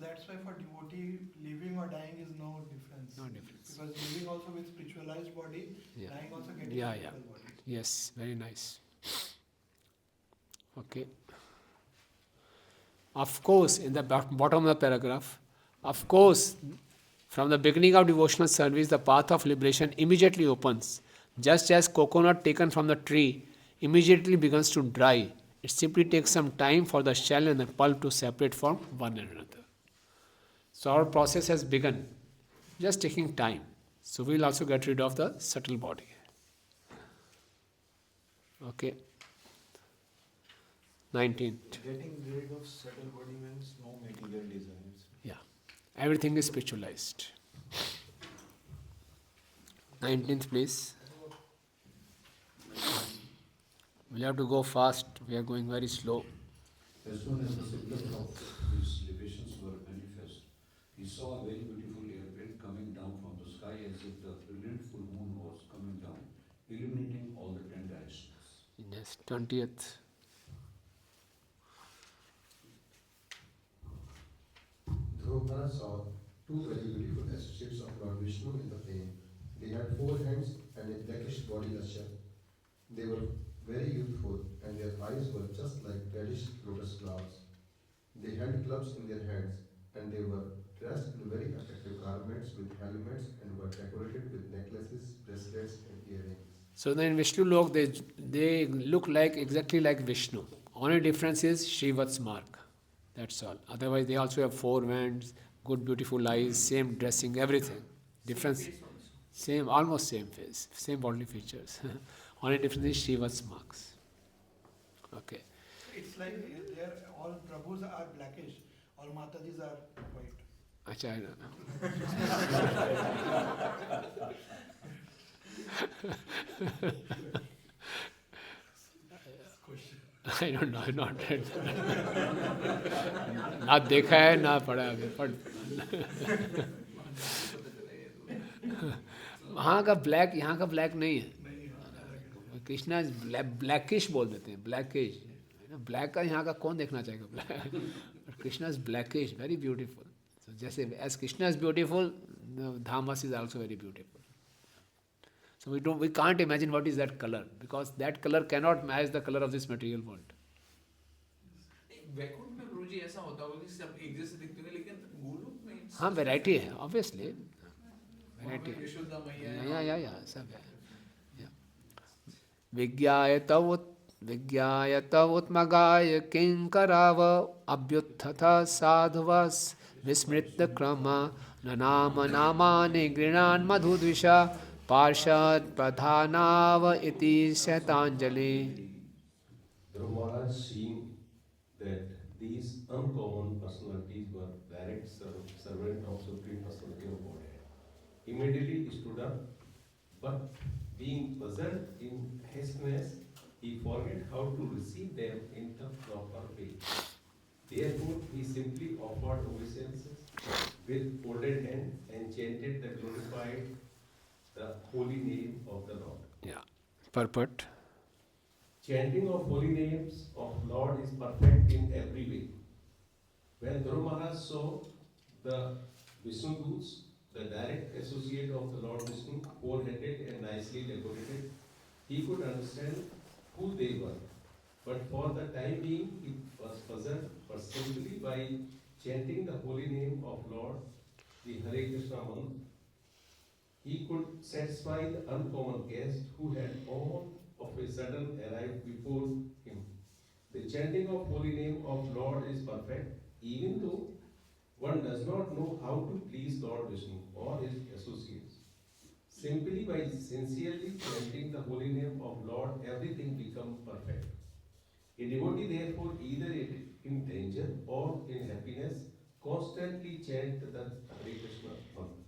that's why for devotee, living or dying is no difference. No difference. Because living also with spiritualized body, dying also getting physical body. Yes, very nice. Okay. Of course, in the bottom of the paragraph, of course, from the beginning of devotional service, the path of liberation immediately opens. Just as coconut taken from the tree immediately begins to dry, it simply takes some time for the shell and the pulp to separate from one another. So our process has begun, just taking time. So we'll also get rid of the subtle body. Okay. 19th. Getting rid of subtle body means no material desires. Yeah. Everything is spiritualized. 19th, please. We'll have to go fast. We are going very slow. As soon as the symptoms of his liberations were manifest, he saw a very beautiful airplane coming down from the sky as if the brilliant full moon was coming down, illuminating all the 10 directions. Yes, 20th. Dhruva saw two very beautiful associates of Lord Vishnu in the plain. They had 4 hands and a blackish body lustre. They were very youthful, and their eyes were just like reddish lotus flowers. They held clubs in their hands, and they were dressed in very attractive garments with helmets and were decorated with necklaces, bracelets, and earrings. So then in Vishnu Lok, they look like exactly like Vishnu. Only difference is Srivat's mark. That's all. Otherwise, they also have 4 hands, good beautiful eyes, same dressing, everything. Difference, same, almost same face, same bodily features. Only difference is Shiva's marks. Okay. It's like all Prabhus are blackish, all Matajis are white. Acha, I I don't know, I've not read that. ना देखा है ना पढ़ा है पर वहाँ का black यहाँ का ब्लैक नहीं है कृष्णा ब्लैकिश बोल देते हैं ब्लैकिश ब्लैक का यहाँ का कौन देखना चाहेगा black Krishna is blackish very beautiful so जैसे एज कृष्णा इज ब्यूटीफुल धामस is also very beautiful so we can't imagine what is that color because that color cannot match the color of this material world. Vaikuntha में गुरुजी ऐसा होता होगा कि सब एक जैसे दिखते हैं लेकिन गोलोक में हाँ वैरायटी है ऑब्वियसली वैरायटी है यशोदा मैया या सब है विज्ञायतवोत्मगाय किंकराव अभ्युत्थत साधुवस् विस्मृत क्रम नाम नामानि गृणान् मधुद्विषा पार्षद प्रधानाव इति शतांजलि. Dhruva, seeing that these uncommon personalities were direct servant of Supreme Personality of Godhead, immediately stood up, but being puzzled in hasteness, he forgot how to receive them in the proper way. Therefore, he simply offered obeisances with folded hands and chanted the glorified, the holy name of the Lord. Yeah. Purport. Chanting of holy names of Lord is perfect in every way. When Dhruva Maharaj saw the Vishnu Doots, the direct associate of the Lord Vishnu, four-headed and nicely decorated, he could understand who they were. But for the time being, he was puzzled, but simply by chanting the holy name of Lord, the Hare Krishna mantra, he could satisfy the uncommon guest who had all of a sudden arrived before him. The chanting of holy name of Lord is perfect, even though one does not know how to please Lord Vishnu or his associates. Simply by sincerely chanting the holy name of Lord, everything becomes perfect. A devotee, therefore, either in danger or in happiness, constantly chant the Hare Krishna mantra.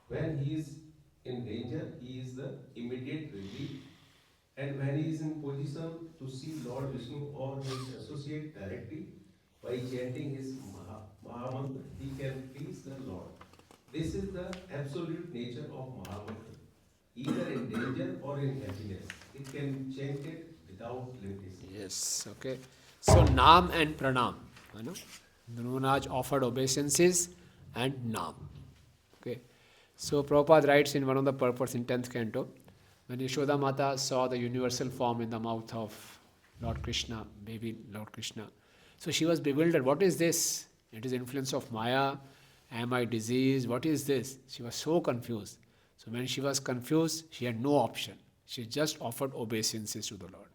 When he is in danger, he is the immediate relief. And when he is in position to see Lord Vishnu or his associate directly, by chanting his Mahamantra, he can please the Lord. This is the absolute nature of Mahamantra. Either in danger or in happiness, it can chant it without limitation. Yes, okay. So, Naam and Pranam. You know? Dhruva Maharaj offered obeisances and Nam. Okay. So Prabhupada writes in one of the purports in 10th canto, when Yashoda Mata saw the universal form in the mouth of Lord Krishna, baby Lord Krishna, so she was bewildered. What is this? It is influence of Maya. Am I diseased? What is this? She was so confused. So when she was confused, she had no option. She just offered obeisances to the Lord.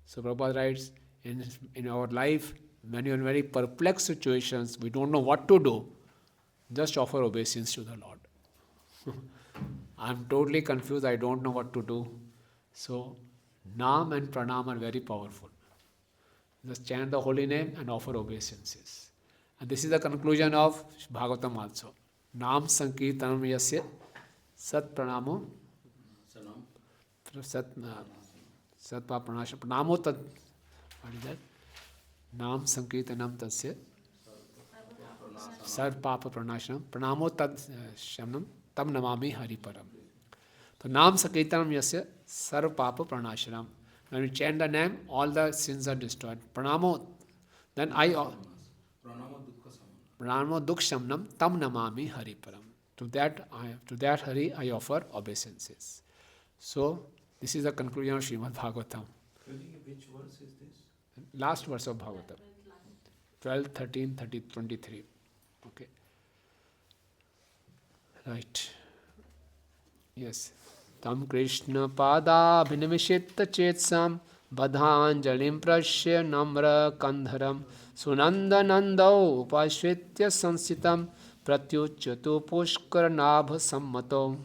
So Prabhupada writes, in our life, when you're in very perplexed situations, we don't know what to do, just offer obeisance to the Lord. I'm totally confused, I don't know what to do. So Nam and Pranam are very powerful. Just chant the holy name and offer obeisances. And this is the conclusion of Bhagavatam also. Nam Sankirtanam Yasya Sat Pranamo Sat Satpa Pranasha Pranamo Tad. What is that? Nam Sankirtanam Tasya Sat Papa Pranashanam Pranamo Tad Shamnam Tam Namami Hari Param. So Nam Sankirtanam Yasya Sarv Papa Pranashanam. When we chant the name, all the sins are destroyed. Pranamo, then Pranamo Dukh Shamnam Tam Namami Hari Param. To that Hari I offer obeisances. So this is the conclusion of Srimad Bhagavatam. Which verse is this? Last verse of Bhagavatam. 12, 13, 30, 23. Okay. Right. Yes. Tam Krishna Pada Bhinimishita Chetsam Badhanjalim Prashya Namra Kandharam Sunanda Nandau Upashritya Sansitam Pratyuchatu Pushkar Nabha Sammato.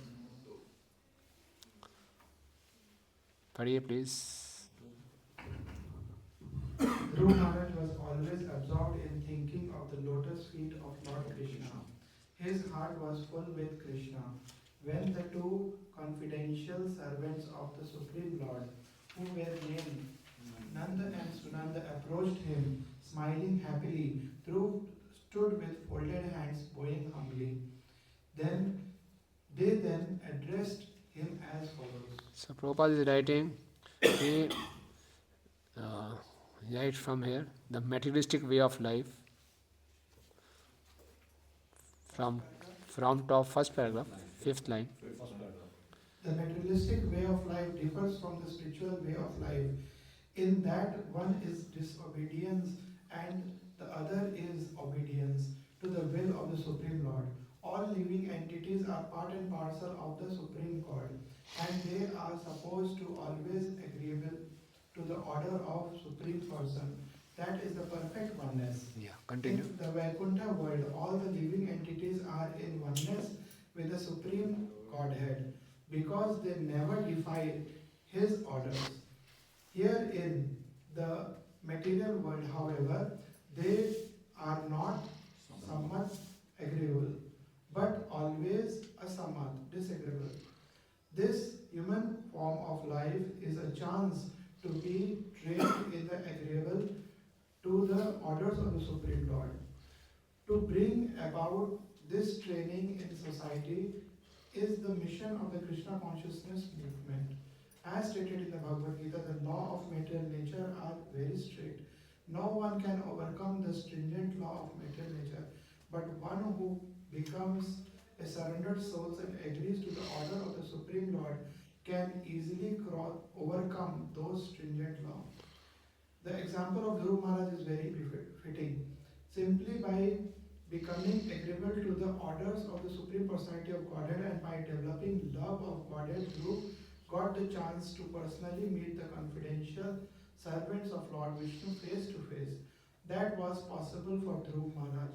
Padiye, please. Dhruva Maharaj was always absorbed in thinking of the lotus feet of Lord Krishna. His heart was full with Krishna. When the two confidential servants of the Supreme Lord, who were named Nanda and Sunanda, approached him, smiling happily, Dhruva stood with folded hands, bowing humbly. They then addressed him as follows. So Prabhupada is writing, right from here, the materialistic way of life, from top, first paragraph, 5th line. The materialistic way of life differs from the spiritual way of life in that one is disobedience and the other is obedience to the will of the Supreme Lord. All living entities are part and parcel of the Supreme God, and they are supposed to always agreeable to the order of Supreme Person. That is the perfect oneness. Yeah, continue. In the Vaikuntha world, all the living entities are in oneness with the Supreme Godhead, because they never defy His orders. Here in the material world, however, they are not sammat agreeable, but always asammat, disagreeable. This human form of life is a chance to be trained in the agreeable to the orders of the Supreme Lord. To bring about this training in society is the mission of the Krishna consciousness movement. As stated in the Bhagavad Gita, the law of material nature are very strict. No one can overcome the stringent law of material nature, but one who becomes a surrendered soul and agrees to the order of the Supreme Lord can easily overcome those stringent laws. The example of Dhruva Maharaj is very fitting. Simply by becoming agreeable to the orders of the Supreme Personality of Godhead and by developing love of Godhead, Dhruva got the chance to personally meet the confidential servants of Lord Vishnu face to face. That was possible for Dhruva Maharaj.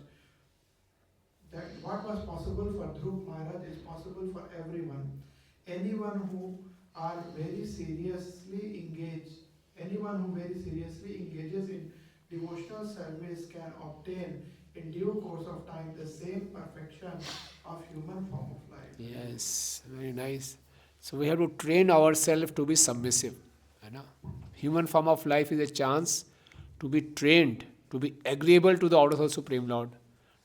What was possible for Dhruva Maharaj is possible for everyone. Anyone who very seriously engages in devotional service can obtain in due course of time the same perfection of human form of life. Yes, very nice. So we have to train ourselves to be submissive. Human form of life is a chance to be trained, to be agreeable to the orders of Supreme Lord.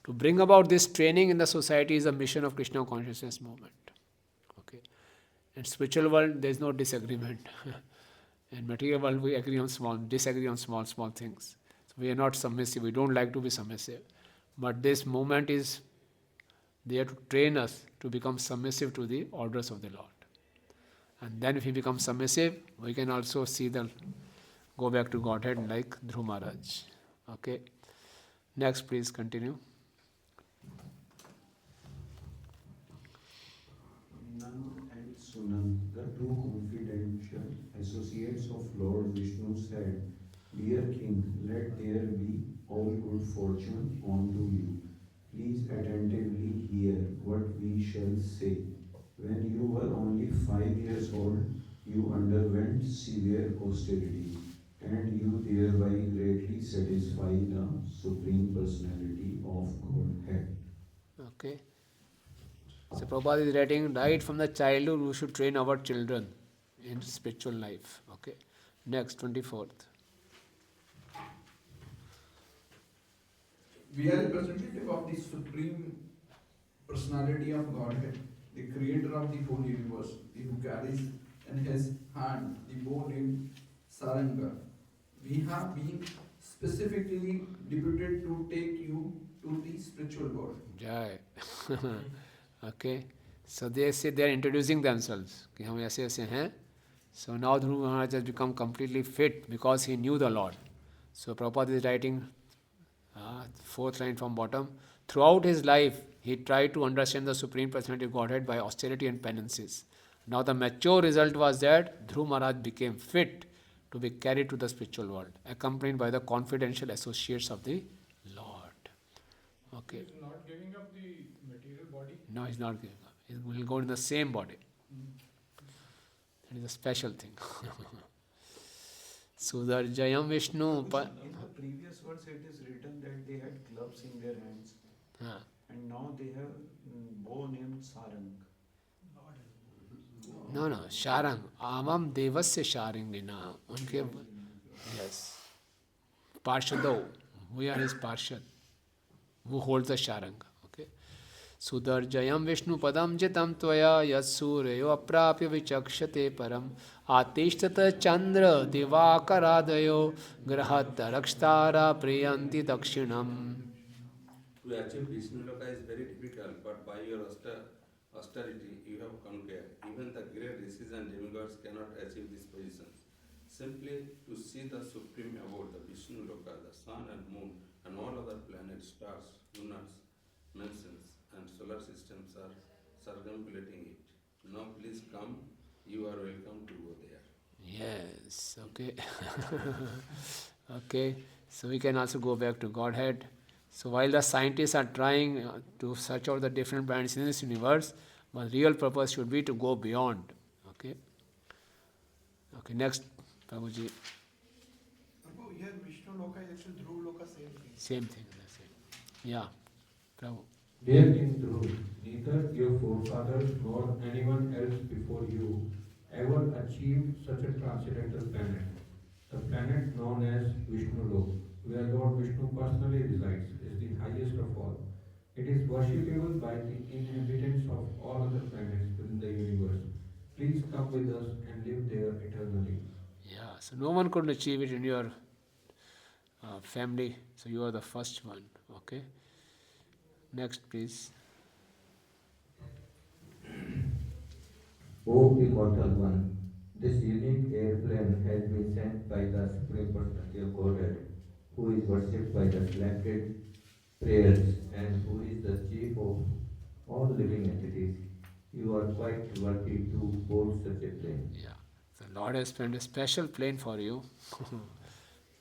To bring about this training in the society is a mission of Krishna consciousness movement. Okay. In spiritual world, there is no disagreement. In material world, we disagree on small things. So We are not submissive, we don't like to be submissive. But this movement is there to train us to become submissive to the orders of the Lord. And then if we become submissive, we can also go back to Godhead like Dhruva Maharaj. Okay. Next, please continue. Nan and Sunan, the two confidential associates of Lord Vishnu, said, "Dear King, let there be all good fortune unto you. Please attentively hear what we shall say. When you were only 5 years old, you underwent severe austerity, and you thereby greatly satisfy the Supreme Personality of Godhead." Okay. So Prabhupada is writing, right from the childhood we should train our children in spiritual life. Okay. Next, 24th. We are representative of the Supreme Personality of Godhead, the Creator of the whole universe, who carries in his hand the bow named Saranga. We have been specifically deputed to take you to the spiritual world. Jai. Okay. So they say they are introducing themselves. कि हम ऐसे ऐसे हैं. So now Dhruva Maharaj has become completely fit because he knew the Lord. So Prabhupada is writing, fourth line from bottom. Throughout his life, he tried to understand the Supreme Personality of Godhead by austerity and penances. Now the mature result was that Dhruva Maharaj became fit to be carried to the spiritual world, accompanied by the confidential associates of the Lord. Okay. He's not giving up the material body. No, he's not giving up. He will go in the same body. That is a special thing. Sudarjayam Vishnu. In the previous verse it is written that they had clubs in their hands, and now they have bow named Sarang. No, Sharang. Avam Devasya Sharingina. Unke, yes. Parshado. We are his Parshad, who holds the Sharang. Okay. Sudarjayam Vishnu Padam Jitam Tvaya Yasurayo Aprapya Vichakshate Param Atishtata Chandra Divakaradayo Grahata Rakstara Priyanti Dakshinam. To achieve Vishnu Loka is very difficult, but by your austerity you have conquered. Even the great rishis and demigods cannot achieve these positions. Simply to see the supreme abode, the Vishnu Loka, the sun and moon, and all other planets, stars, lunars, mansions, and solar systems are circumambulating it. Now please come, you are welcome to go there. Yes, okay. Okay, so we can also go back to Godhead. So while the scientists are trying to search out the different planets in this universe, but real purpose should be to go beyond. Okay. Okay, next, Prabhuji. Prabhu, here Vishnu Loka is actually Dhruva Loka, same thing. Same thing, that's it. Yeah, Prabhu. Dear King Dhruva, neither your forefathers nor anyone else before you ever achieved such a transcendental planet. The planet known as Vishnu Loka, where Lord Vishnu personally resides, is the highest of all. It is worshipable by the inhabitants of all other planets within the universe. Please come with us and live there eternally. Yeah, so no one could achieve it in your family, so you are the first one. Okay. Next, please. O Immortal One, this unique airplane has been sent by the Supreme Personality of Godhead, who is worshipped by the selected prayers and who is the chief of all living entities. You are quite worthy to board such a plane. Yeah, the Lord has planned a special plane for you.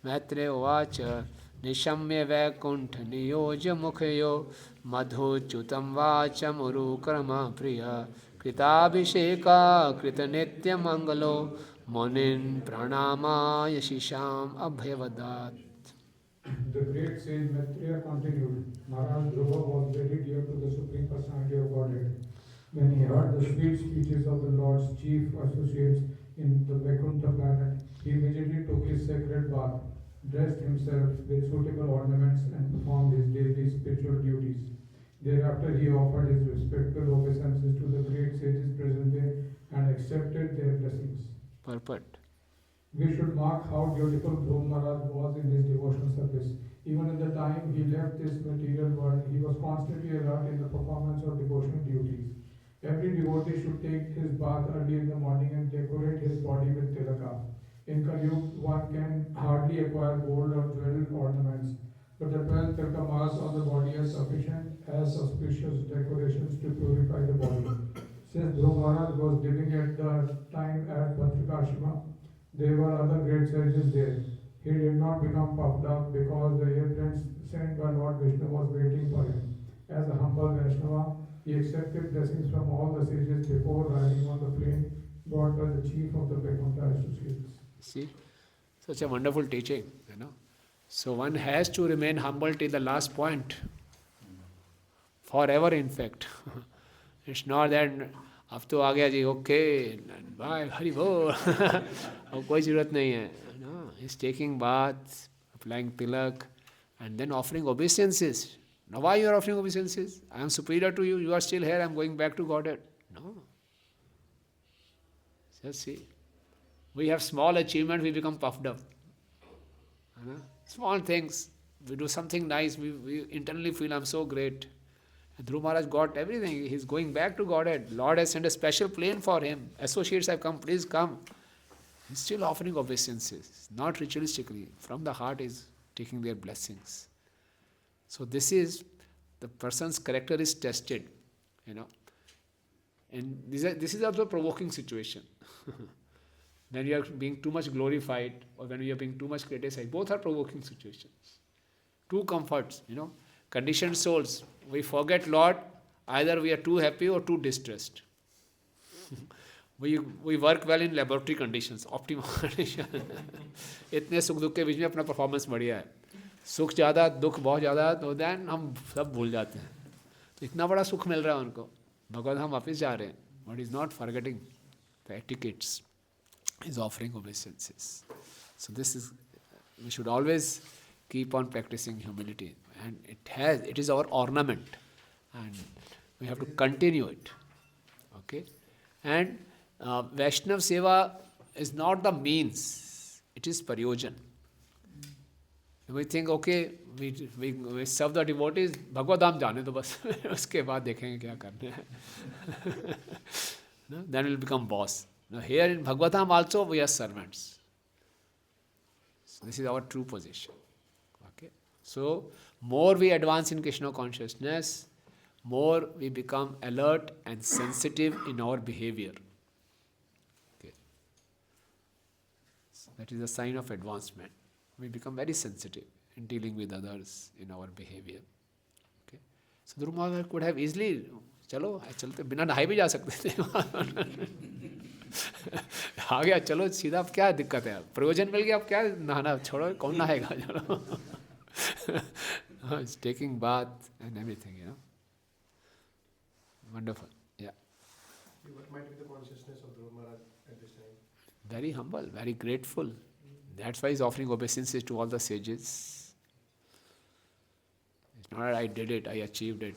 Maitre Vacha Nishamya Vaikuntha Niyoja Mukhayo Madhu Chutam Vacham Urukrama Priya Kritabhisheka Kritanitya Mangalo Munin Pranama Yashisham Abhyavadat. The great sage Maitreya continued, Maharaj Dhruva was very dear to the Supreme Personality of Godhead. When he heard the sweet speeches of the Lord's chief associates in the Vaikuntha planet, he immediately took his sacred bath, dressed himself with suitable ornaments, and performed his daily spiritual duties. Thereafter, he offered his respectful obeisances to the great sages present there and accepted their blessings. Purport. We should mark how beautiful Dhruva Maharaj was in his devotional service. Even in the time he left this material world, he was constantly alert in the performance of devotional duties. Every devotee should take his bath early in the morning and decorate his body with tilaka. In Kali-yuga, one can hardly acquire gold or jewel ornaments, but the 12 tilaka malas on the body are sufficient as auspicious decorations to purify the body. Since Dhruva Maharaj was living at the time at Bhatrikashima, there were other great sages there. He did not become puffed up because the airplanes sent by Lord Vishnu was waiting for him. As a humble Vaishnava, he accepted blessings from all the sages before riding on the plane brought by the chief of the Vaibhava associates. See, such a wonderful teaching, you know. So one has to remain humble till the last point. Forever, in fact. It's not that अब तो आ गया जी, okay, bye, Hari बोल, अब कोई जरूरत नहीं है. No, he's taking bath, applying tilak, and then offering obeisances. Now why you are offering obeisances? I am superior to you, you are still here, I am going back to Godhead. No. Just see. We have small achievement, we become puffed up. Small things, we do something nice, we internally feel I am so great. Dhruva Maharaj got everything, he is going back to Godhead. Lord has sent a special plane for him. Associates have come, please come. He is still offering obeisances, not ritualistically. From the heart is taking their blessings. So this is, the person's character is tested, you know. And this is also a provoking situation. When you are being too much glorified or when you are being too much criticized, both are provoking situations. Two comforts, you know. Conditioned souls, we forget Lord, either we are too happy or too distressed. We work well in laboratory conditions, optimal conditions. इतने सुख दुख के बीच में अपना performance बढ़िया है. सुख ज़्यादा, दुख बहुत ज़्यादा, तो देन हम सब भूल जाते हैं. तो इतना बड़ा सुख मिल रहा है उनको, भगवान हम वापस जा रहे हैं. But is not forgetting the etiquettes. Is offering obeisances. So this is, we should always keep on practicing humility, and it is our ornament, and we have to continue it. Okay, and Vaishnav Seva is not the means; it is Paryojan. We think, okay, we serve the devotees, Bhagavad Dham जाने दो बस, उसके बाद देखेंगे क्या करना है. No? Then we'll become boss. Now here in Bhagavad Dham also we are servants. So this is our true position. Okay. So more we advance in Krishna consciousness, more we become alert and sensitive in our behavior. Okay. So that is a sign of advancement. We become very sensitive in dealing with others in our behavior. Okay. So Dhruva Maharaj could have easily, चलो चलते बिना नहाए भी जा सकते थे. आ गया, चलो सीधा, अब क्या दिक्कत है, प्रयोजन मिल गया, अब क्या नहाना, छोड़ो, कौन नहाएगा, चलो. It's taking bath and everything, you know. Wonderful, yeah. What might be the consciousness of Dhruva Maharaj at this time? Very humble, very grateful. That's why he's offering obeisances to all the sages. It's not that I did it, I achieved it.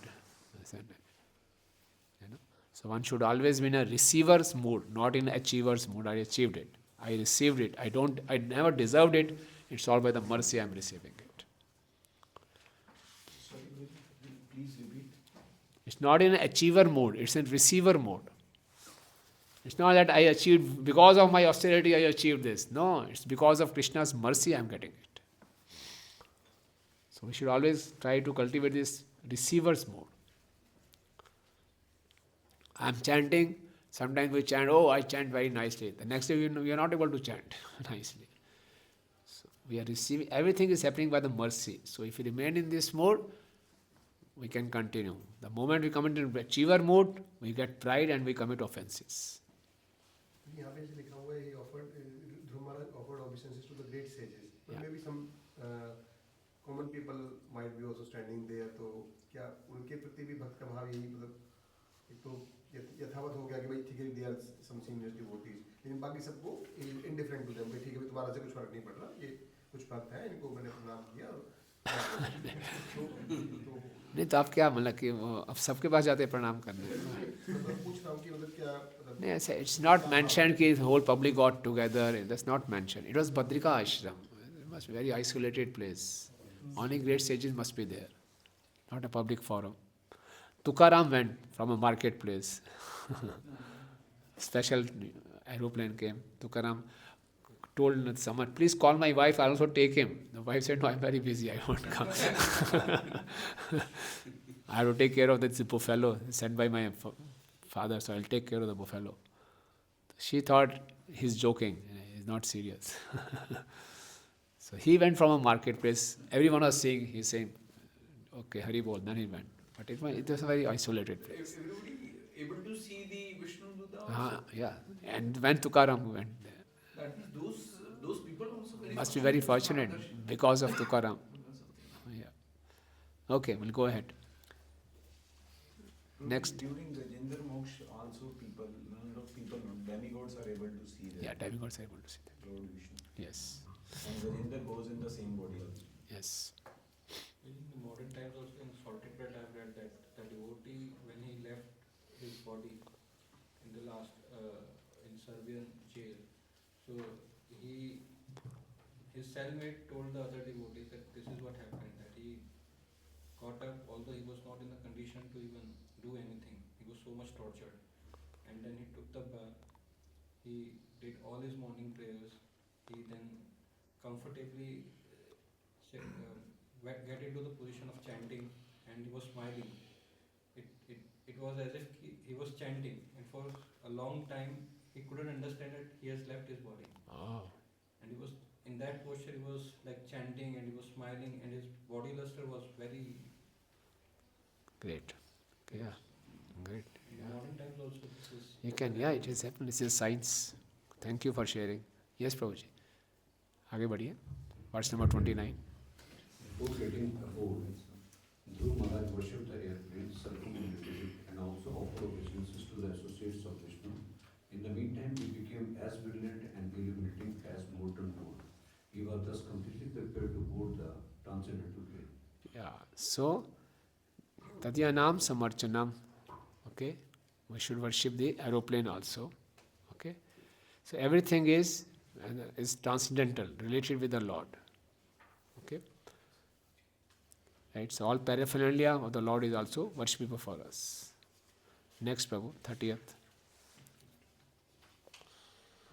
So one should always be in a receiver's mood, not in achiever's mood. I achieved it. I received it. I never deserved it. It's all by the mercy I am receiving it. Sorry, please repeat. It's not in achiever mode. It's in receiver mode. It's not that I achieved, because of my austerity I achieved this. No, it's because of Krishna's mercy I am getting it. So we should always try to cultivate this receiver's mode. I am chanting, sometimes we chant, oh, I chant very nicely. The next day we are not able to chant nicely. So we are receiving, everything is happening by the mercy. So if we remain in this mode, we can continue. The moment we come into achiever mode, we get pride and we commit offenses. यहाँ पे लिखा हुआ है, he offered, Dhruva Maharaj offered obeisances to the great sages. But Yeah. maybe some common people might be also standing there. तो क्या उनके प्रति भी भक्त का भाव यही, मतलब एक तो यथावत हो गया कि भाई ठीक है, they are some senior devotees, लेकिन बाकी सबको indifferent to them, भाई ठीक है, तुम्हारा से कुछ फर्क नहीं पड़ रहा, ये कुछ भक्त है, इनको मैंने प्रणाम किया. नहीं तो आप क्या, मतलब कि अब सबके पास जाते हैं प्रणाम करने. मतलब पूछ रहा हूँ कि मतलब क्या मतलब Yes, it's not mentioned that the whole public got together. That's not mentioned. It was Badrika ashram. It must be a very isolated place. Only great sages must be there, not a public forum. Tukaram went from a marketplace. Special aeroplane came. Tukaram told someone, please call my wife, I'll also take him. The wife said, no, I'm very busy, I won't come. I have to take care of this buffalo sent by my father, so I'll take care of the buffalo. She thought he's joking, he's not serious. So he went from a marketplace, everyone was saying, he's saying, okay, Hari Bol, then he went. But it was a very isolated place. Everybody able to see the Vishnu Duta also? Yeah, and when Tukaram went there. That means those people also very Must be very fortunate because of Tukaram. Because of the- Yeah. Okay, we'll go ahead. Next. During Gajendra Moksha, also people, demigods are able to see that. Yeah, demigods are able to see that. Lord Vishnu. Yes. And Gajendra goes in the same body also. Yes. In the modern times also in Charitra I've read that the devotee when he left his body in the last in Serbian jail, so his cellmate told the other devotees that this is what happened, that he got up although he was not in the condition to even do anything. He was so much tortured, and then he took the bath, he did all his morning prayers, he then comfortably get into the position of chanting, and he was smiling. It was as if he was chanting, and for a long time he couldn't understand that he has left his body. Oh. And he was in that posture, he was like chanting and he was smiling, and his body luster was very Great. Yeah. Great. in Yeah. modern times also this is You can, yeah, it is happening. This is science. Thank you for sharing. Yes, Prabhuji. आगे बढ़िए. Verse number 29. Before getting aboard, Dhruva Maharaj worshipped the airplane, circumnavigated it, and also offered obeisances to the associates of Vishnu. In the meantime, he became as brilliant and illuminating as molten gold. He was thus completely prepared to board the transcendental plane. Yeah. So, Tadyanam Samarchanam. Okay. We should worship the aeroplane also. Okay. So everything is transcendental, related with the Lord. Okay. Right. So all paraphernalia of the Lord is also worshipable for us. Next, Prabhu, 30th.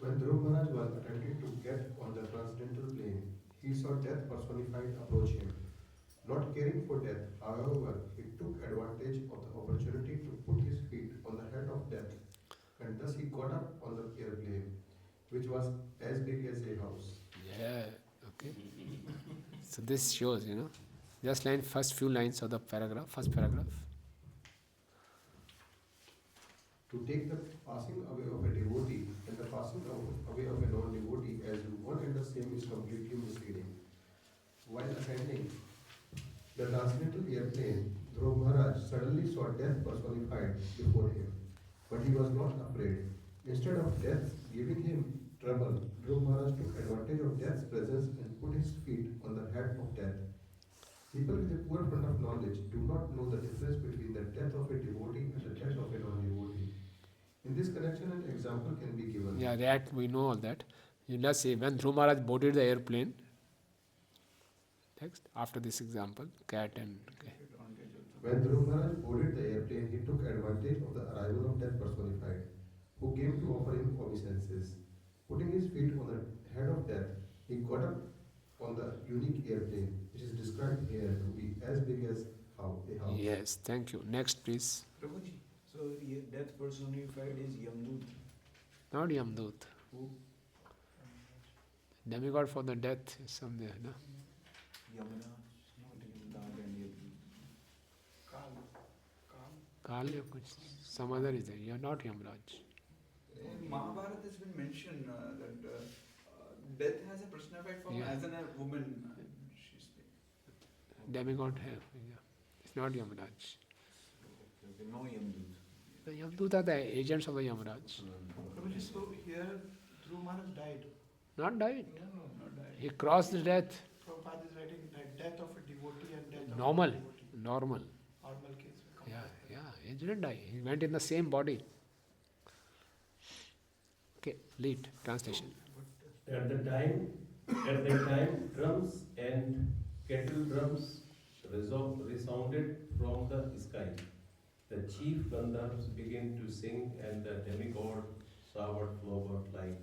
When Dhruva Maharaj was attempting to get on the transcendental plane, he saw death personified approach him. Not caring for death, however, he took advantage of the opportunity to put his feet on the head of death, and thus he got up on the airplane, which was as big as a house. Yeah. Okay. So this shows, just first few lines of the paragraph, first paragraph. To take the passing away of a devotee and the passing away of a non-devotee as one and the same is completely misleading. While ascending the transcendental airplane, Dhruva Maharaj suddenly saw death personified before him, but he was not afraid. Instead of death giving him trouble, Dhruva Maharaj took advantage of death's presence and put his feet on the head of death. People with a poor fund of knowledge do not know the difference between the death of a devotee and the death of a non-devotee. In this connection, an example can be given. Yeah, that we know all that. You just say when Dhruva Maharaj boarded the airplane. Next, after this example, cat and. Okay. When Dhruva Maharaj boarded the airplane, he took advantage of the arrival of death personified, who came to offer him obeisances. Putting his feet on the head of death, he got up on the unique airplane, which is described here to be as big as a house. Yes, thank you. Next, please. Prabhuji, so death personified is Yamdut. Not Yamdut. Who? Demigod for the death is somewhere, no? Yamuna, not Yamdad and Yamdut. Kal, some other is there. You are not Yamraj. In Mahabharata, it's been mentioned that death has a personified form Yeah. as a woman. She's Demigod have. Yeah. It's not Yamraj. Okay, no Yamdut. The Yamdut are the agents of the Yamraj. Prabhuji, so here Dhruva Maharaj died. Not died. No, not died. He crossed the death. Prabhupada is writing that death of a devotee and death Normal. of a devotee. Normal. Normal case. Yeah. didn't die. He went in the same body. Okay, lead, translation. At that time, drums and kettle drums resounded from the sky. The chief Gandharvas began to sing, and the demigod showered flowers like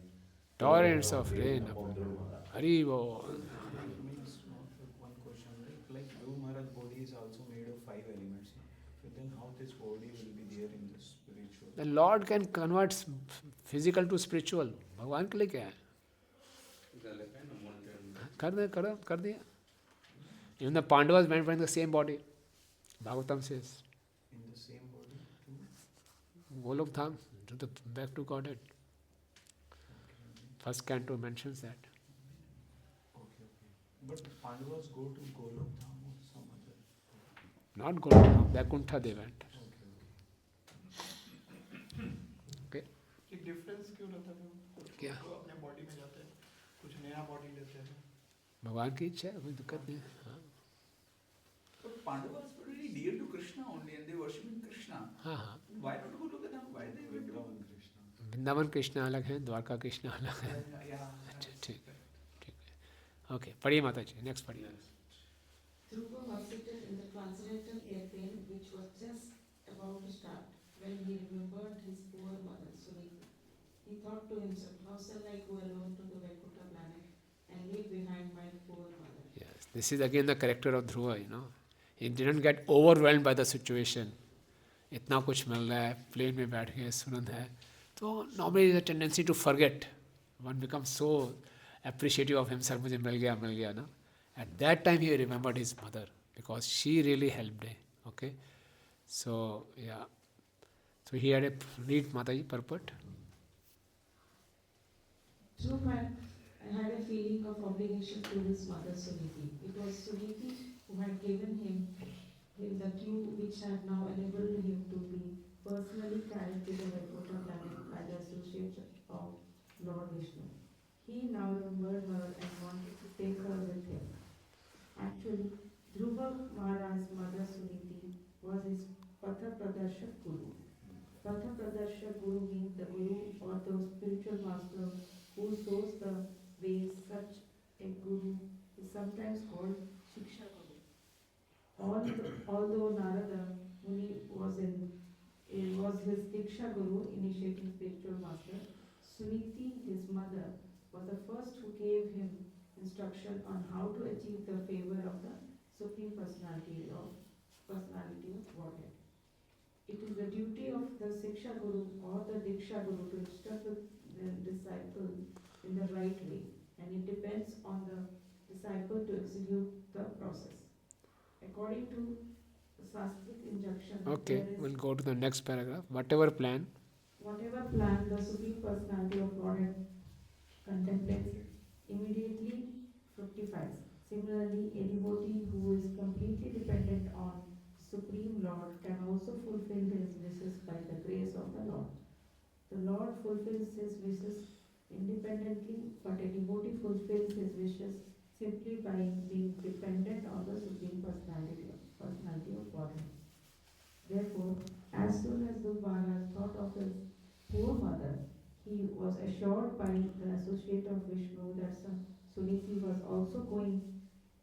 Torrents of rain upon Dhruva. Haribo. It means one question, like Dhruva Maharaj body is also made of 5 elements. So then how this body will be there in the spiritual? The Lord can convert physical to spiritual. भगवान के लिए क्या है? कर दिया. Even the Pandavas went in the same body. Bhagavatam says. In the same body too? Golok Dham, to the back to Godhead. First canto mentions that. Okay. But Pandavas go to Golok Dham or some other? Not Golok Dham, Vaikuntha they went. Okay. एक difference क्यों रहता है? क्या? वो अपने body में जाते हैं, कुछ नया बॉडी लेते हैं. भगवान की इच्छा है, कोई दिक्कत नहीं है. But Pandavas were really dear to Krishna only and they worshipping Krishna. हाँ हाँ. Why not go look at them? Why they went to Vrindavan Krishna अलग है, द्वारका कृष्ण अलग है. ठीक है. ओके, पढ़िए माता जी, नेक्स्ट पढ़िए. Dhruva was seated in the transcendental airplane which was just about to start when he remembered his poor mother Suniti. He thought to himself, how shall I go alone to the Vaikuntha planet and leave behind my poor mother? Yes, this is again the character of Dhruva, He didn't get overwhelmed by the situation. इतना कुछ मिल रहा है, plane में बैठ के सुनन है. तो normally there is a tendency to forget. One becomes so appreciative of himself, मुझे मिल गया ना. At that time he remembered his mother because she really helped him. Okay, so yeah, so he had a read Mataji purport. Dhruva had a feeling of obligation to his mother Suniti. It was Suniti who had given him the clue which had now enabled him to be personally carried to the Vaikuntha planet by the association of Lord Vishnu. He now remembered her and wanted to take her with him. Actually, Dhruva Maharaj's mother Suniti was his Patha Pradarshak Guru. Patha Pradarshak Guru means the Guru or the spiritual master who shows the way. Such a Guru is sometimes called Shiksha Guru. Although Narada Muni was his Diksha Guru, initiating spiritual master, Suniti, his mother, was the first who gave him instruction on how to achieve the favor of the Supreme Personality of Godhead. It is the duty of the Shiksha Guru or the Diksha Guru to instruct the disciple in the right way, and it depends on the disciple to execute the process. According to Sastric injunction, Okay, we'll go to the next paragraph. Whatever plan the Supreme Personality of Godhead contemplates immediately fructifies. Similarly, a devotee who is completely dependent on Supreme Lord can also fulfill his wishes by the grace of the Lord. The Lord fulfills his wishes independently, but a devotee fulfills his wishes simply by being dependent on the Supreme Personality of Godhead. Therefore, as soon as Dhruva Maharaj thought of his poor mother, he was assured by the associate of Vishnu that Suniti was also going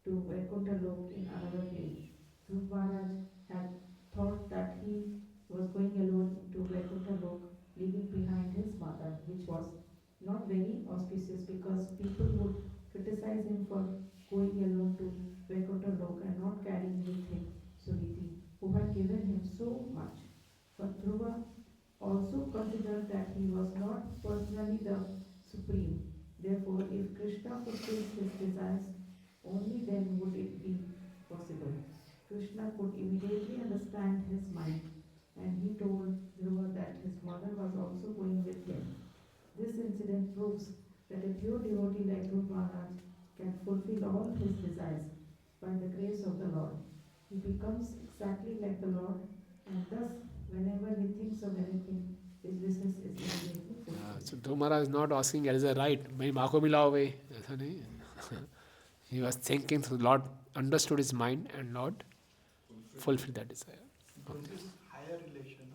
to Vaikuntha Lok in another place. Dhruva Maharaj had thought that he was going alone to Vaikuntha Lok, leaving behind his mother, which was not very auspicious because people would criticize him for going alone to Vaikuntha Lok and not carrying with him Suniti, who had given him so much. But Dhruva also considered that he was not personally the Supreme. Therefore, if Krishna fulfills his desires, only then would it be possible. Krishna could immediately understand his mind, and he told Dhruva that his mother was also going with him. This incident proves that a pure devotee like Dhruva Maharaj can fulfill all his desires by the grace of the Lord. He becomes exactly like the Lord, and thus, whenever he thinks of anything, his wishes is immediately fulfilled. So Dhruva Maharaj is not asking, is it right? मेरी माँ को मिलाओ भाई, ऐसा नहीं. He was thinking, so Lord understood his mind and Lord fulfilled that desire. This is higher relation.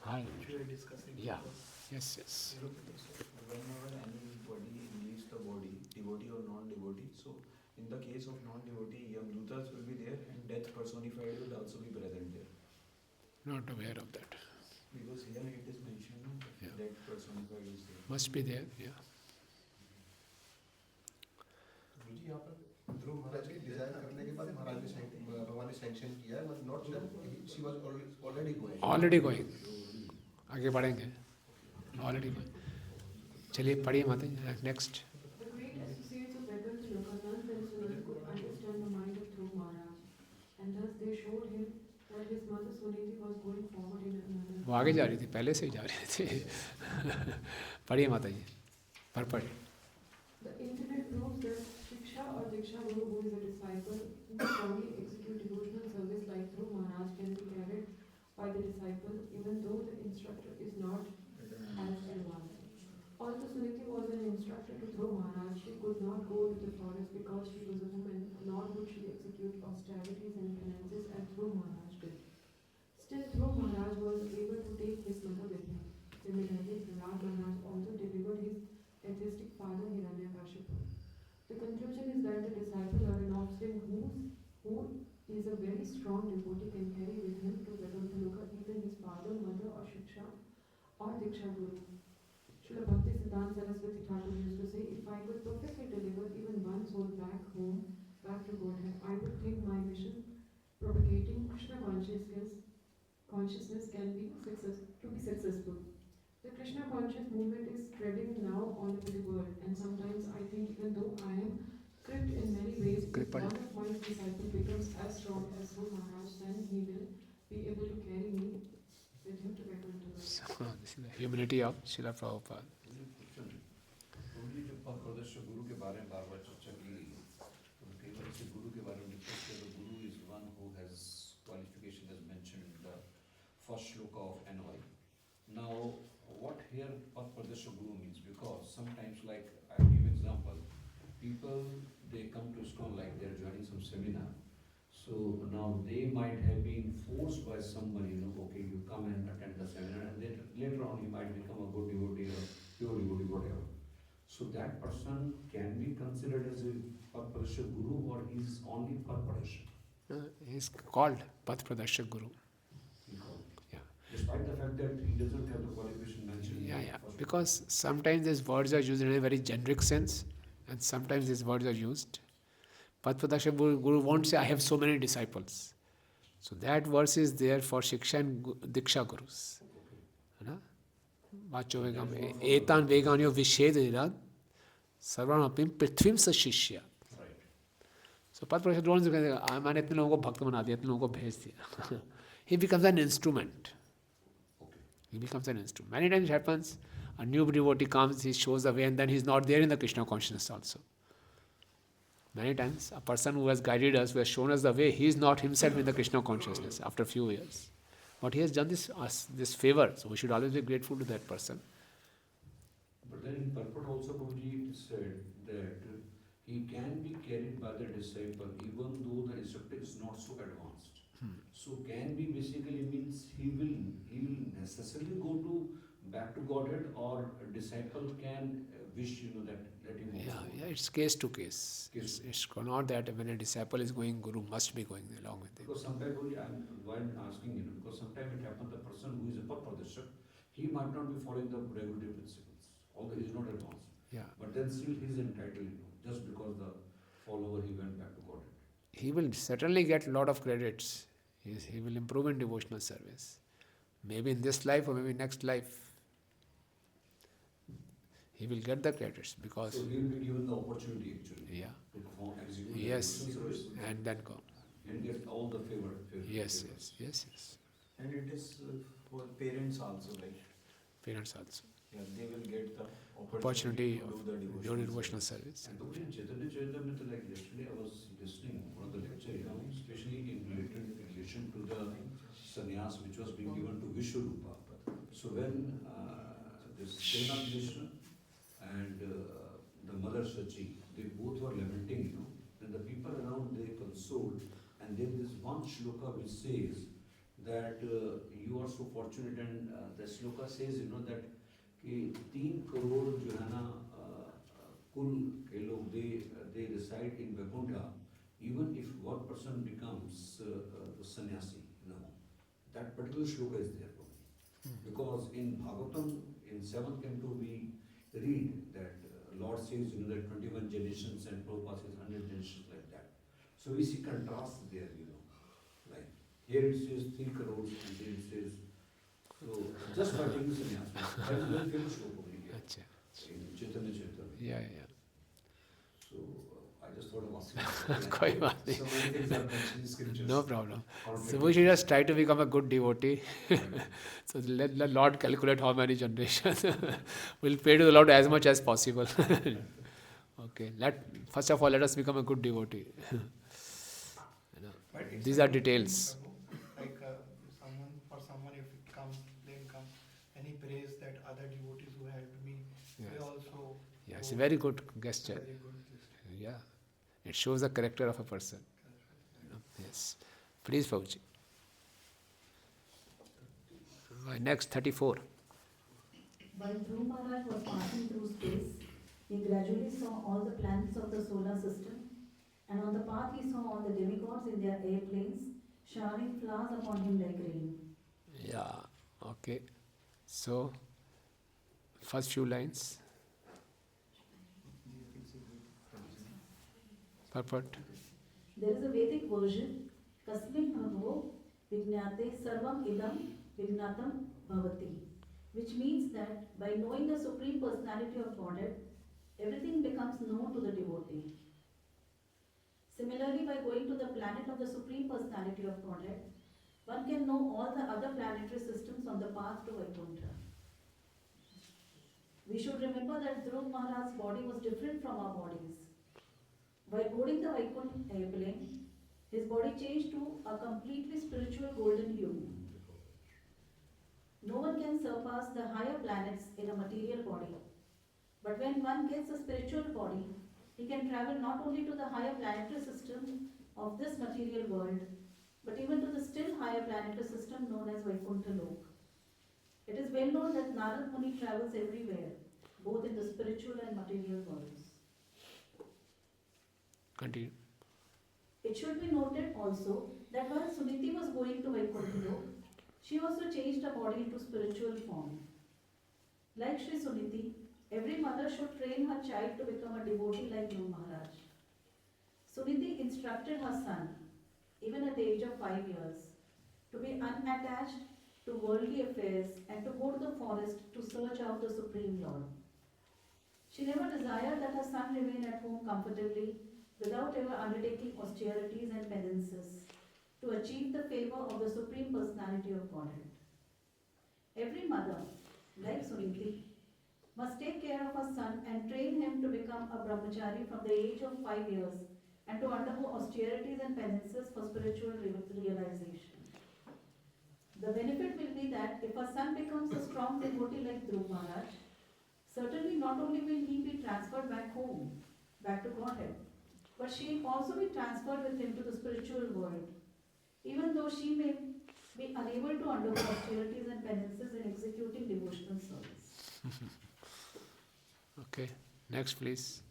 Hi. which we are discussing. Yeah. because, Yes, yes. you know, so whenever anybody leaves the body, devotee or non-devotee, so in the case of non-devotee, Yamdutas will be there and death personified will also be present there. Not aware of that. Because here it is mentioned no, that Yeah. death personified is there. Must be there, yeah. गुरुजी यहाँ पर ध्रुव महाराज की Dzire करने के बाद महाराज ने भगवान ने sanction किया है but not that she was already going Already going. आगे बढ़ेंगे. Already going. चलिए पढ़िए माता जी. Next. The great associates of Vaibhava none themselves could understand the mind of Dhruva Maharaj, and thus they showed him that his mother Suniti was going forward in another. वो आगे जा रही थी, पहले से ही जा रही थी. पढ़िए माता जी. पढ़. The intimate proves that Shiksha or Diksha Guru, who is a disciple, who strongly execute devotional service like Dhruva Maharaj, can be carried by the disciple, even though the instructor is not as advanced. Although Suniti was an instructor to Dhruva Maharaj, she could not go to the forest because she was a woman, nor would she execute austerities and penances as Dhruva Maharaj did. Still, Dhruva Maharaj was able to take his mother with him. Similarly, Prahlad Maharaj also delivered his atheistic father Hiranyakashipu. The conclusion is that the disciple or an offspring who is a very strong devotee can carry with him to Vaibhava even his father, mother or Shiksha or Diksha Guru. Srila Bhakti Siddhanta Saraswati Thakur used to say, if I could perfectly deliver even one soul back home, back to Godhead, I would think my mission propagating Krishna consciousness can be successful. The Krishna conscious movement is spreading now all over the world, and sometimes I think even though I am cripped in many ways, if one of my disciples becomes as strong as Dhruva Maharaj, then he will be able to carry me with him to Vaibhava. So, this is the humility of Srila Prabhupada. जो परप्रदर्श गुरु के बारे में बार-बार चर्चा की गई है, तो कई बार इसे गुरु के बारे में डिस्कस किया तो गुरु is one who has qualification as mentioned in the first shloka of NY. Now, what here Padpadasha Guru means, because sometimes, like I give example, people they come to ISKCON like they're joining some seminar. So now they might have been forced by somebody, okay, you come and attend the seminar, and then later on he might become a good devotee or pure devotee, whatever. So that person can be considered as a Padpadasha Guru, or he's only Padpadasha. He's called Padpadasha Guru. Despite the fact that he doesn't have the qualification mentioned. Yeah. Because sometimes these words are used in a very generic sense, and sometimes these words are used. Padpadasha Guru won't say, I have so many disciples. So that verse is there for Shiksha and Diksha Gurus. Vacho vegam etan veganyo vishedira sarvam apim prithvim sa shishya. So Padpadasha Guru won't say, मैंने इतने लोगों को भक्त बना दिया, इतने लोगों को भेज दिया. He becomes an instrument. He becomes an instrument. Many times it happens, a new devotee comes, he shows the way, and then he is not there in the Krishna consciousness also. Many times, a person who has guided us, who has shown us the way, he is not himself in the Krishna consciousness after a few years. But he has done this favor, so we should always be grateful to that person. But then in purport also Guruji said that he can be carried by the disciple even though the instructor is not so advanced. So can be basically means he will necessarily go to back to Godhead, or a disciple can wish that let him also. Yeah, it's case to case. It's not that when a disciple is going, Guru must be going along with him. Because sometimes I'm asking because sometimes it happens the person who is a Padpadasha, he might not be following the regulative principles, although he is not advanced. Yeah. But then still he is entitled, just because the follower he went back to Godhead. He will certainly get a lot of credits. He will improve in devotional service. Maybe in this life or maybe next life. He will get the credits because... So he will be given the opportunity actually. Yeah. To perform, execute Yes. devotional service. And then go. And get all the favor. Yes. And it is for parents also, like. Parents also. Yeah, they will get the Opportunity to do the your devotional service. And in Chaitanya Charitamrita, like yesterday I was listening one of the lecture, especially in relation to the sannyas which was being given to Vishwarupa. So when this Srinath Vishnu and the mother Sachi, they both were lamenting, then the people around they consoled, and there is one shloka which says that you are so fortunate, and the shloka says, that कि 3 crore जो है ना कुल के लोग they reside in Vaikuntha, even if one person becomes the sannyasi, that particular shloka is there for me. Because in Bhagavatam, in 7th canto, we read that Lord says, that 21 generations and Prabhupada says 100 generations, like that. So we see contrast there, like here it says 3 crores and there it says, so just by taking sannyas, that is a very famous shloka over here. In Chaitanya Chaitanya. Yeah. So I just thought of asking. कोई बात नहीं. So many things are mentioned in scriptures. No problem. So we should just try to become a good devotee. So let the Lord calculate how many generations. We'll pray to the Lord as much as possible. Okay. First of all, let us become a good devotee. These are details. Like for someone, if it comes, blame comes, and he prays that other devotees who helped me, they also. Yeah, it's a very good gesture. Very good gesture. Yeah. It shows the character of a person. Yes. Please, Prabhuji. Next, 34. While Dhruva Maharaj was passing through space, he gradually saw all the planets of the solar system, and on the path he saw all the demigods in their airplanes, showering flowers upon him like rain. Yeah, okay. So, first few lines. Purport. There is a Vedic version, Kasmin Bhagavo Vijnate Sarvam Idam Vijnatam Bhavati, which means that by knowing the Supreme Personality of Godhead, everything becomes known to the devotee. Similarly, by going to the planet of the Supreme Personality of Godhead, one can know all the other planetary systems on the path to Vaikuntha. We should remember that Dhruva Maharaj's body was different from our bodies. While boarding the Vaikuntha airplane, his body changed to a completely spiritual golden hue. No one can surpass the higher planets in a material body. But when one gets a spiritual body, he can travel not only to the higher planetary system of this material world, but even to the still higher planetary system known as Vaikuntha Lok. It is well known that Narad Muni travels everywhere, both in the spiritual and material worlds. Continue. It should be noted also that while Suniti was going to Vaikuntha Lok, she also changed her body into spiritual form. Like Sri Suniti, every mother should train her child to become a devotee like Dhruva Maharaj. Suniti instructed her son, even at the age of 5 years, to be unattached to worldly affairs and to go to the forest to search out the Supreme Lord. She never desired that her son remain at home comfortably without ever undertaking austerities and penances to achieve the favor of the Supreme Personality of Godhead. Every mother, like Suniti, must take care of her son and train him to become a brahmachari from the age of 5 years and to undergo austerities and penances for spiritual realization. The benefit will be that if her son becomes a strong devotee like Dhruva Maharaj, certainly not only will he be transferred back home, back to Godhead, but she will also be transferred with him to the spiritual world, even though she may be unable to undergo austerities and penances in executing devotional service. Okay, next please.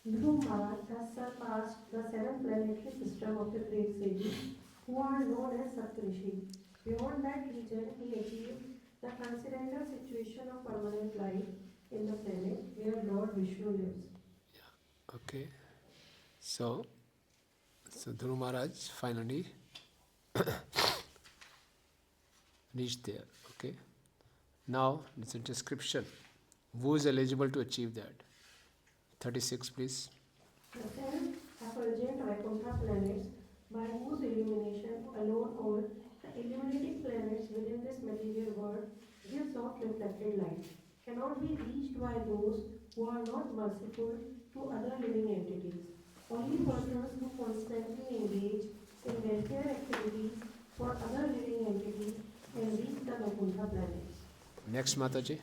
Dhruva Maharaj has surpassed the 7 planetary system of the great sages, who are known as Saptarishi. Beyond that region, he achieved the transcendental situation of permanent life in the planet where Lord Vishnu lives. Okay. So Dhruva Maharaj finally reached there. Okay. Now it's a description. Who is eligible to achieve that? 36, please. The 7 effulgent Vaikuntha planets, by whose illumination alone all the illuminating planets within this material world gives off reflected light, cannot be reached by those who are not merciful to other living entities. Only persons who constantly engage in welfare activities for other living entities can reach the Vaikuntha planets. Next, Mataji.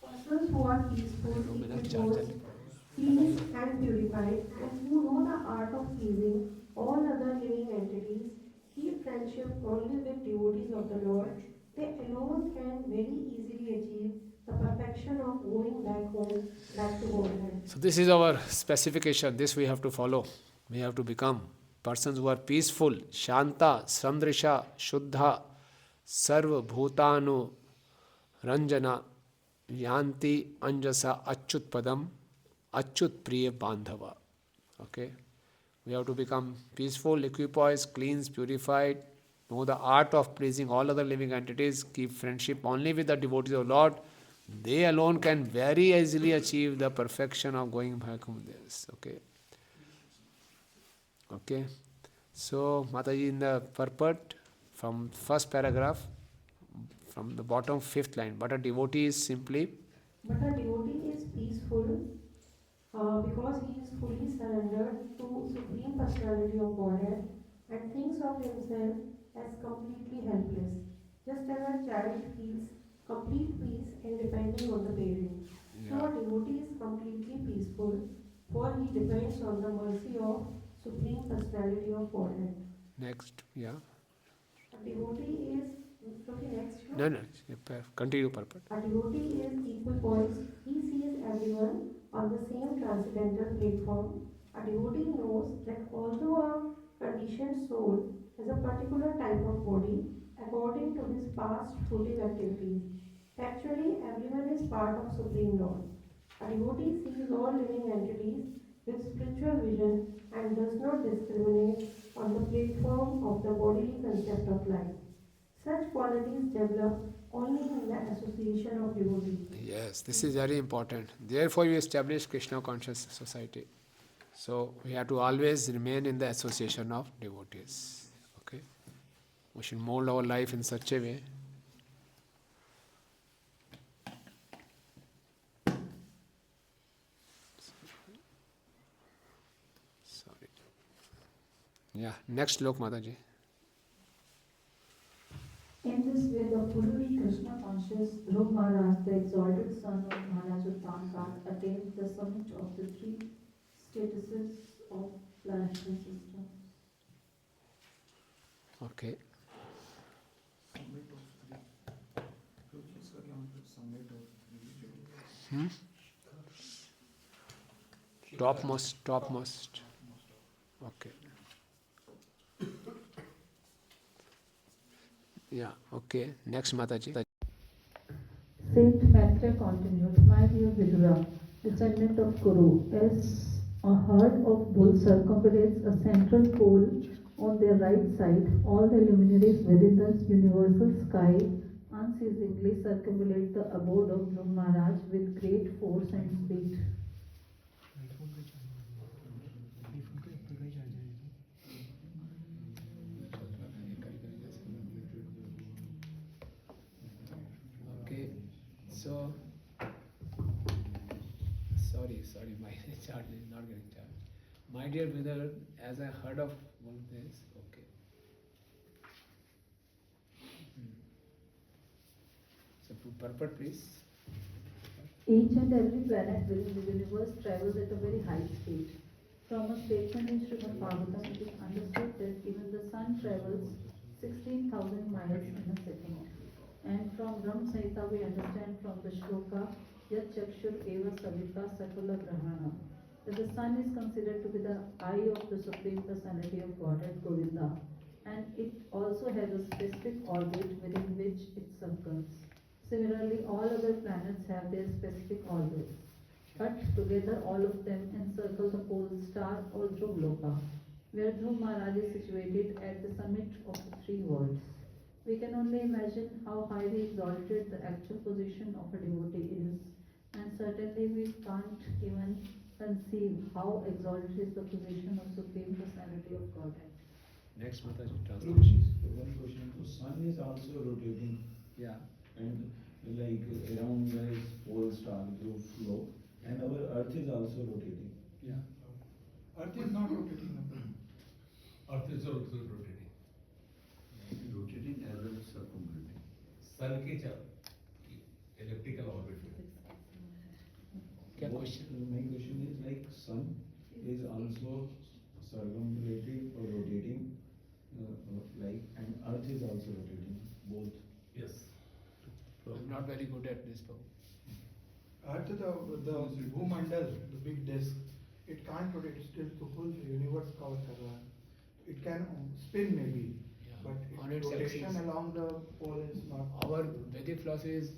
Persons who are peaceful, equal, clean and purified, and who know the art of pleasing all other living entities keep friendship only with devotees of the Lord, they alone can very easily achieve the perfection of going back home, back to Godhead. So this is our specification. This we have to follow. We have to become persons who are peaceful, shanta, samdrisha, shuddha, sarva bhutanu, ranjana, yanti, anjasa, achyut padam, achyut priya bandhava. Okay? We have to become peaceful, equipoised, cleansed, purified, know the art of pleasing all other living entities, keep friendship only with the devotees of Lord. They alone can very easily achieve the perfection of going back home. This, okay? Okay? So, Mataji, in the purport, from first paragraph, from the bottom fifth line, but a devotee is simply. But a devotee is peaceful because he is fully surrendered to Supreme Personality of Godhead and thinks of himself as completely helpless, just as a child feels complete peace in depending on the parent. So a devotee is completely peaceful, for he depends on the mercy of Supreme Personality of Godhead. Next, yeah. A devotee is, okay, next. No, continue purport. A devotee is equipoised. He sees everyone on the same transcendental platform. A devotee knows that although a conditioned soul has a particular type of body according to his past fruitive activities, actually everyone is part of Supreme Lord. A devotee sees all living entities with spiritual vision and does not discriminate on the platform of the bodily concept of life. Such qualities develop only in the association of devotees. Yes, this is very important. Therefore, we established Krishna Conscious Society. So, we have to always remain in the association of devotees. Okay? We should mold our life in such a way. Sorry. Yeah, next look, Mataji. In this way, the fully Krishna conscious Dhruva Maharaj, the exalted son of Maharaj Uttankan, attained the summit of the three statuses of planetary system. Okay. Topmost. Okay. Yeah, okay. Next, Mataji. Saint Maitreya continued, My dear Vidura, descendant of Kuru, as a herd of bulls circumambulates a central pole on their right side, all the luminaries within the universal sky unceasingly circumambulate the abode of Dhruva Maharaj with great force and speed. Okay, so sorry, my chart is not getting charged. My dear brother, as I heard of one of this, okay. So, purport, please. Each and every planet within the universe travels at a very high speed. From a statement in Srimad Bhagavatam, it is understood that even the sun travels 16,000 miles in a second. And from Ram Samhita we understand from the shloka, Yat Chakshur Eva Savita Sakala Grahana, that the sun is considered to be the eye of the Supreme Personality of Godhead, Govinda, and it also has a specific orbit within which it circles. Similarly, all other planets have their specific orbits, but together all of them encircle the pole star or Dhruva, where Dhruva Maharaj is situated at the summit of the three worlds. We can only imagine how highly exalted the actual position of a devotee is, and certainly we can't even conceive how exalted is the position of Supreme Personality of Godhead. Next, Mataji, translation. One question. The sun is also rotating. Yeah. And like around the pole star, you flow, and our earth is also rotating. Yeah. Earth is not rotating. Earth is also rotating. Rotating as well as circumambulating. Sun के elliptical orbit में. क्या question? My question is like sun is also circumambulating or rotating like both. Yes. I'm not very good at this, Prabhu. Earth, the Bhumandal, the big disk, it can't rotate, still the whole universe cover कर रहा है. It can spin maybe, Yeah. but On its its rotation axis. along the pole is not. Our Vedic philosophy is